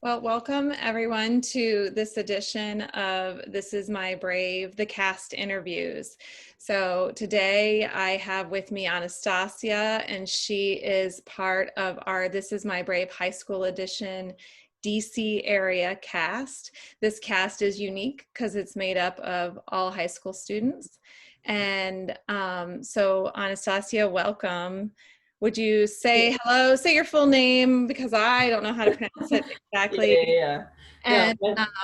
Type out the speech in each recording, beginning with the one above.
Well, welcome everyone to this edition of This Is My Brave, the cast interviews. So today I have with me Anastasia, and she is part of our This Is My Brave High School Edition DC area cast. This cast is unique because it's made up of all high school students. And so Anastasia, welcome. Would you say hello, say your full name, because I don't know how to pronounce it exactly, Yeah. No,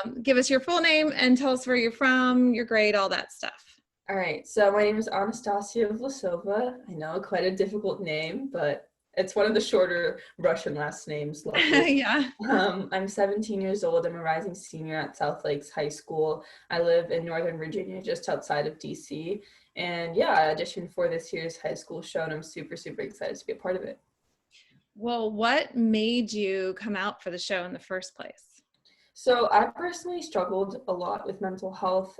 and give us your full name and tell us where you're from, your grade, all that stuff. all right. So my name is Anastasia Vlasova. I know, quite a difficult name, but it's one of the shorter Russian last names, luckily. Yeah. I'm 17 years old. I'm a rising senior at South Lakes High School. I live in Northern Virginia, just outside of DC. And yeah, I auditioned for this year's high school show, and I'm super, super excited to be a part of it. Well, what made you come out for the show in the first place? So I personally struggled a lot with mental health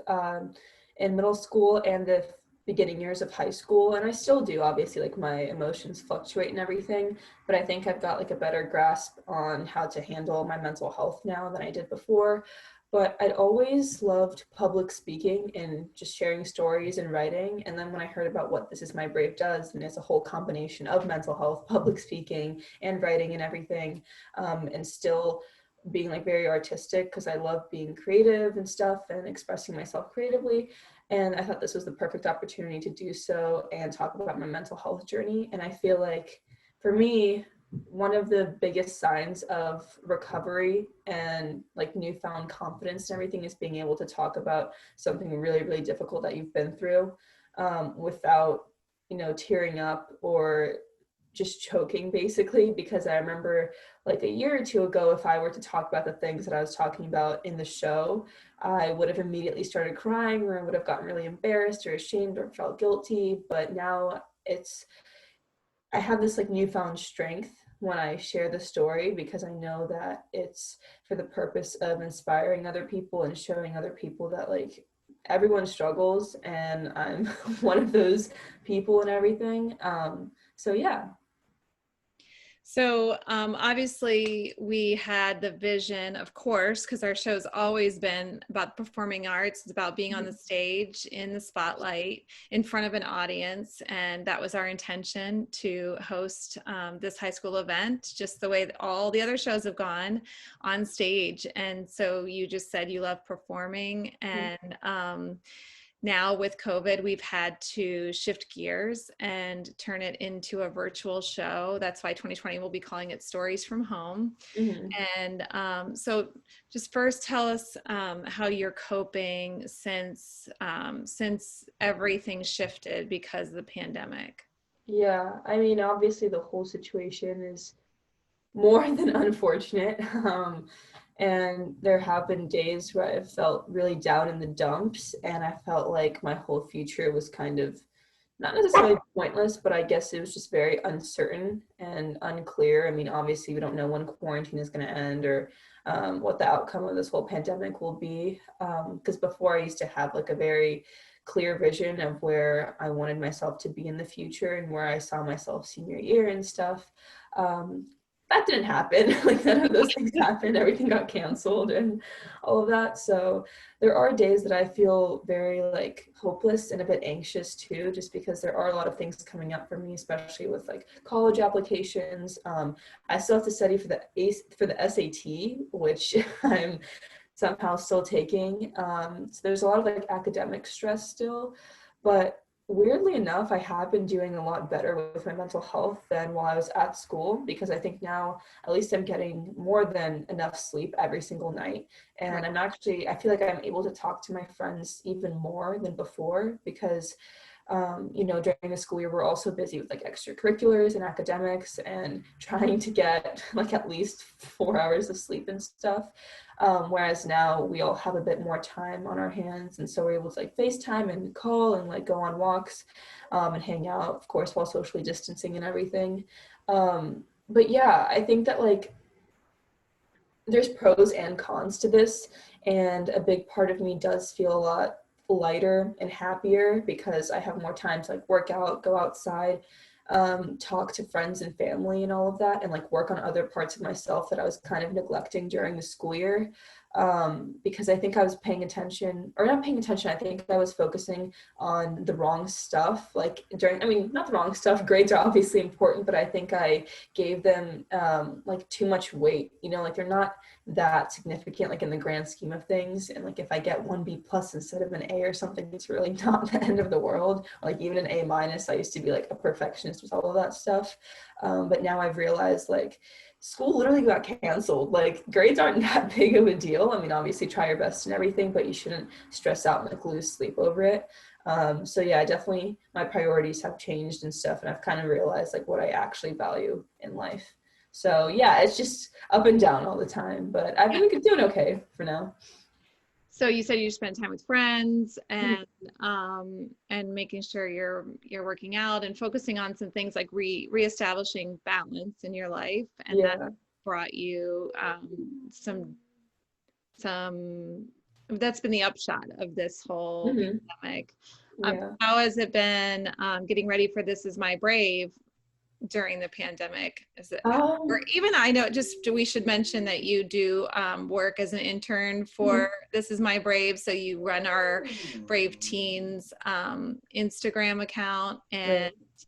in middle school and the beginning years of high school, and I still do. Obviously, like, my emotions fluctuate and everything, but I think I've got like a better grasp on how to handle my mental health now than I did before. But I'd always loved public speaking and just sharing stories and writing. And then when I heard about what This Is My Brave does, and it's a whole combination of mental health, public speaking, and writing and everything, and still being like very artistic, because I love being creative and stuff and expressing myself creatively. And I thought this was the perfect opportunity to do so and talk about my mental health journey. And I feel like for me, one of the biggest signs of recovery and like newfound confidence and everything is being able to talk about something really, really difficult that you've been through, without, tearing up or just choking, basically. Because I remember like a year or two ago, if I were to talk about the things that I was talking about in the show, I would have immediately started crying, or I would have gotten really embarrassed or ashamed or felt guilty. But now I have this like newfound strength when I share the story, because I know that it's for the purpose of inspiring other people and showing other people that like everyone struggles, and I'm one of those people and everything. So yeah. So obviously we had the vision, of course, because our show's always been about performing arts. It's about being on the stage in the spotlight in front of an audience. And that was our intention, to host this high school event, just the way that all the other shows have gone, on stage. And so you just said you love performing, and now with COVID, we've had to shift gears and turn it into a virtual show. That's why 2020 will be calling it Stories from Home. Mm-hmm. And so just first tell us how you're coping since everything shifted because of the pandemic. Yeah, I mean, obviously the whole situation is more than unfortunate. And there have been days where I've felt really down in the dumps, and I felt like my whole future was kind of not necessarily pointless, but I guess it was just very uncertain and unclear. I mean, obviously, we don't know when quarantine is going to end, or what the outcome of this whole pandemic will be. Because before, I used to have like a very clear vision of where I wanted myself to be in the future and where I saw myself senior year and stuff. Um, that didn't happen. Like, none of those things happened. Everything got canceled and all of that. So there are days that I feel very like hopeless and a bit anxious too, just because there are a lot of things coming up for me, especially with like college applications. I still have to study for the SAT, which I'm somehow still taking. So there's a lot of like academic stress still, but weirdly enough, I have been doing a lot better with my mental health than while I was at school, because I think now at least I'm getting more than enough sleep every single night. And I feel like I'm able to talk to my friends even more than before, because during the school year, we're also busy with like extracurriculars and academics and trying to get like at least 4 hours of sleep and stuff. Whereas now we all have a bit more time on our hands. And so we're able to like FaceTime and call and like go on walks, and hang out, of course, while socially distancing and everything. But yeah, I think that like there's pros and cons to this. And a big part of me does feel a lot lighter and happier because I have more time to like work out, go outside, talk to friends and family and all of that, and like work on other parts of myself that I was kind of neglecting during the school year. Because I think I was paying attention, or not paying attention, I think I was focusing on the wrong stuff. Like during, I mean, not the wrong stuff, grades are obviously important, but I think I gave them like too much weight, you know, like they're not that significant, like in the grand scheme of things. And like if I get one B plus instead of an A or something, it's really not the end of the world. Like even an A minus, I used to be like a perfectionist with all of that stuff. But now I've realized like school literally got canceled. Like grades aren't that big of a deal. I mean, obviously try your best and everything, but you shouldn't stress out and like lose sleep over it. So yeah, definitely my priorities have changed and stuff, and I've kind of realized like what I actually value in life. So yeah, it's just up and down all the time, but I've been doing okay for now. So you said you spend time with friends and making sure you're working out and focusing on some things like reestablishing balance in your life, and that Yeah. brought you some that's been the upshot of this whole Hmm. pandemic. Yeah. How has it been getting ready for This Is My Brave during the pandemic? Is it, or Um, even I know, just we should mention that you do work as an intern mhm. for This Is My Brave. So you run our Brave Teens Instagram account, and Right.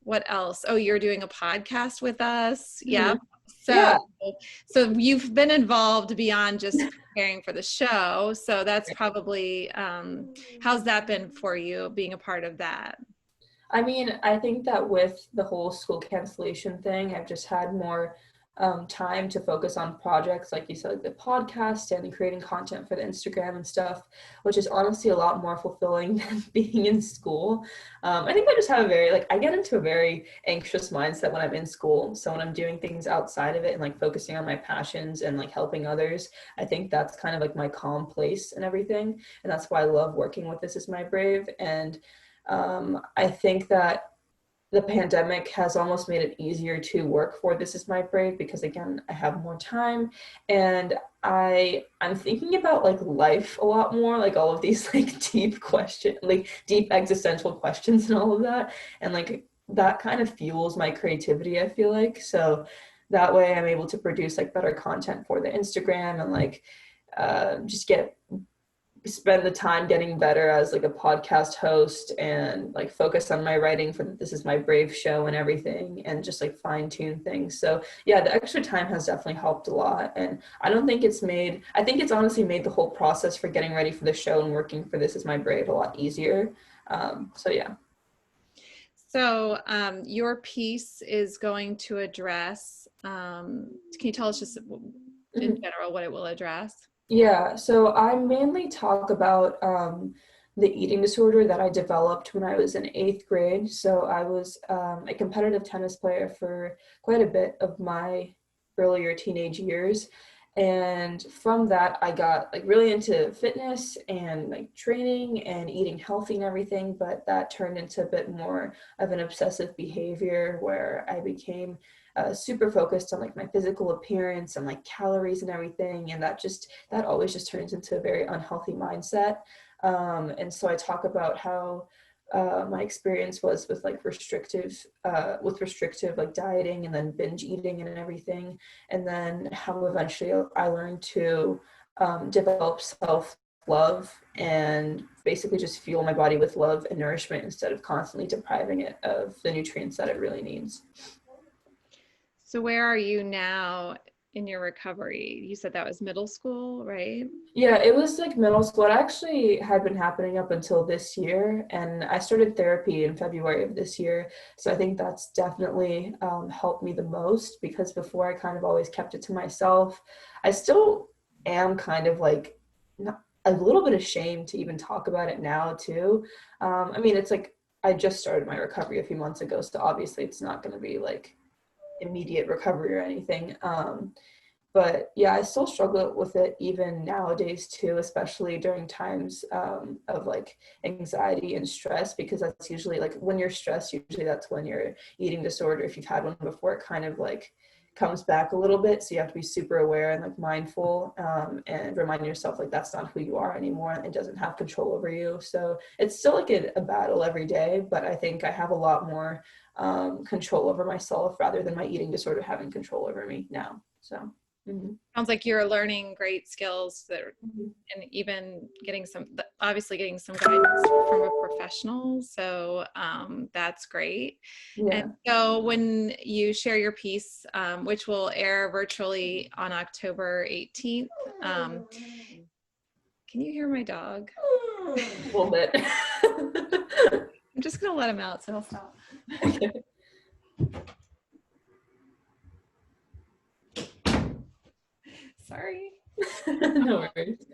what else? Oh, you're doing a podcast with us. Yeah. Mhm. So Yeah. so you've been involved beyond just preparing for the show. So that's probably how's that been for you, being a part of that? I mean, I think that with the whole school cancellation thing, I've just had more time to focus on projects, like you said, like the podcast and creating content for the Instagram and stuff, which is honestly a lot more fulfilling than being in school. I think I just have a very, like, I get into a very anxious mindset when I'm in school. So when I'm doing things outside of it and like focusing on my passions and like helping others, I think that's kind of like my calm place and everything. And that's why I love working with This Is My Brave. And I think that the pandemic has almost made it easier to work for This Is My Brave because again, I have more time, and I'm thinking about like life a lot more, like all of these like deep existential questions and all of that. And like that kind of fuels my creativity, I feel like. So that way I'm able to produce like better content for the Instagram and like just get spend the time getting better as like a podcast host and like focus on my writing for This Is My Brave show and everything, and just like fine tune things. So yeah, the extra time has definitely helped a lot. And I think it's honestly made the whole process for getting ready for the show and working for This Is My Brave a lot easier. So yeah. So your piece is going to address, can you tell us just in Mhm. general what it will address? Yeah, so I mainly talk about the eating disorder that I developed when I was in eighth grade. So I was a competitive tennis player for quite a bit of my earlier teenage years. And from that, I got like really into fitness and like training and eating healthy and everything. But that turned into a bit more of an obsessive behavior where I became super focused on like my physical appearance and like calories and everything, and that always just turns into a very unhealthy mindset. And so I talk about how my experience was with like restrictive like dieting and then binge eating and everything, and then how eventually I learned to develop self love and basically just fuel my body with love and nourishment instead of constantly depriving it of the nutrients that it really needs. So where are you now in your recovery? You said that was middle school, right? Yeah, it was like middle school. It actually had been happening up until this year, and I started therapy in February of this year. So I think that's definitely helped me the most because before I kind of always kept it to myself. I still am kind of like not, a little bit ashamed to even talk about it now too. I mean, it's like I just started my recovery a few months ago, so obviously it's not going to be like immediate recovery or anything. But yeah, I still struggle with it even nowadays too, especially during times of like anxiety and stress, because that's usually like when you're stressed, usually that's when your eating disorder, if you've had one before, it kind of like comes back a little bit. So you have to be super aware and like mindful, and remind yourself like that's not who you are anymore and it doesn't have control over you. So it's still like a battle every day, but I think I have a lot more control over myself rather than my eating disorder having control over me now. So sounds like you're learning great skills that, Mhm. and even obviously getting some guidance from a professional. So that's great. And Yeah. so when you share your piece, which will air virtually on October 18th, can you hear my dog? A little bit. I'm just gonna let him out, so he'll stop. Okay. Sorry. No worries.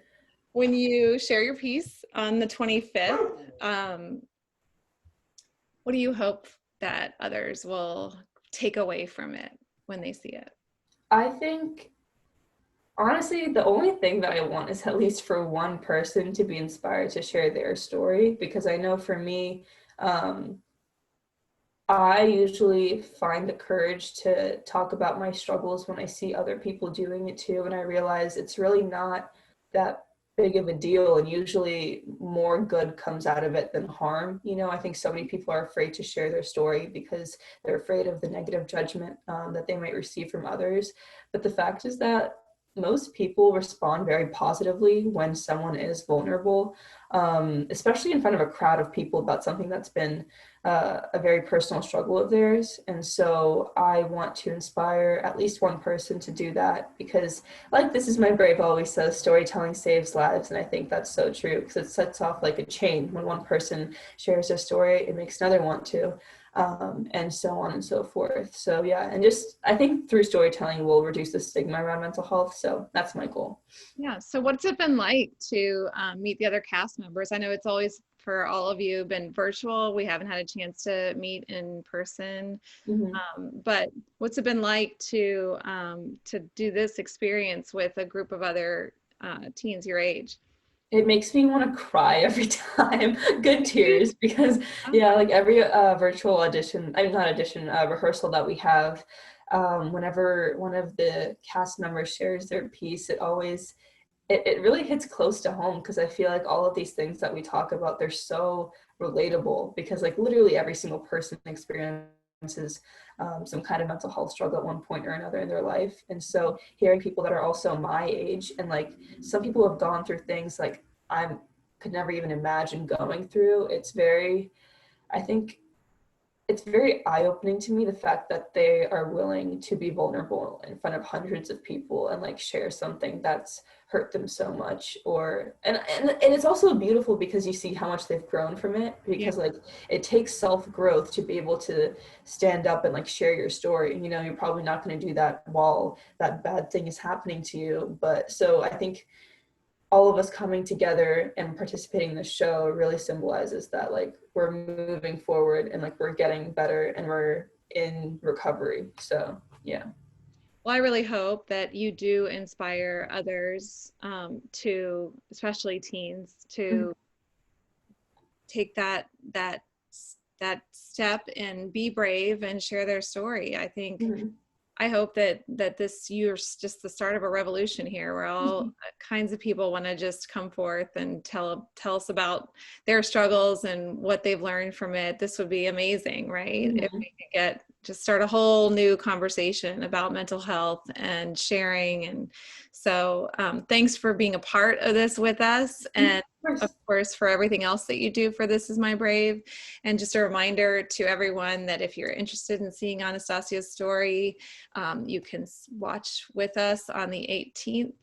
When you share your piece on the 25th, what do you hope that others will take away from it when they see it? I think, honestly, the only thing that I want is at least for one person to be inspired to share their story, because I know for me, I usually find the courage to talk about my struggles when I see other people doing it too, and I realize it's really not that big of a deal, and usually more good comes out of it than harm. You know, I think so many people are afraid to share their story because they're afraid of the negative judgment that they might receive from others. But the fact is that most people respond very positively when someone is vulnerable, especially in front of a crowd of people about something that's been a very personal struggle of theirs. And so I want to inspire at least one person to do that, because, like This Is My Brave always says, storytelling saves lives. And I think that's so true, because it sets off like a chain. When one person shares their story, it makes another want to, and so on and so forth. So yeah, and just I think through storytelling we'll reduce the stigma around mental health. So that's my goal. Yeah. So what's it been like to meet the other cast members? I know it's always, for all of you, been virtual. We haven't had a chance to meet in person. Mhm. But what's it been like to do this experience with a group of other teens your age? It makes me want to cry every time. Good tears, because yeah, like every virtual audition, I mean not audition, rehearsal that we have, whenever one of the cast members shares their piece, it really hits close to home, because I feel like all of these things that we talk about, they're so relatable, because like literally every single person experiences some kind of mental health struggle at one point or another in their life. And so hearing people that are also my age, and like some people have gone through things like I could never even imagine going through, I think it's very eye-opening to me, the fact that they are willing to be vulnerable in front of hundreds of people and like share something that's hurt them so much. Or and it's also beautiful because you see how much they've grown from it, Yeah. because like it takes self-growth to be able to stand up and like share your story. You know, you're probably not going to do that while that bad thing is happening to you. But so I think all of us coming together and participating in the show really symbolizes that like we're moving forward and like we're getting better and we're in recovery. So yeah. Well, I really hope that you do inspire others, to, especially teens, to take that step and be brave and share their story. I think, Mm-hmm. I hope that this year's just the start of a revolution here, where all kinds of people want to just come forth and tell us about their struggles and what they've learned from it. This would be amazing, right? If Mm-hmm. we could just start a whole new conversation about mental health and sharing. And so thanks for being a part of this with us. And of course, for everything else that you do for This Is My Brave. And just a reminder to everyone that if you're interested in seeing Anastasia's story, you can watch with us on the 18th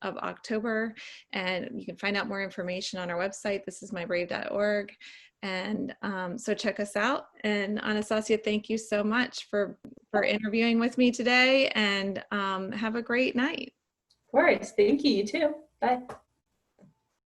of October, and you can find out more information on our website, thisismybrave.org. And so check us out. And Anastasia, thank you so much for interviewing with me today, and have a great night. Of course. Thank you. You too. Bye.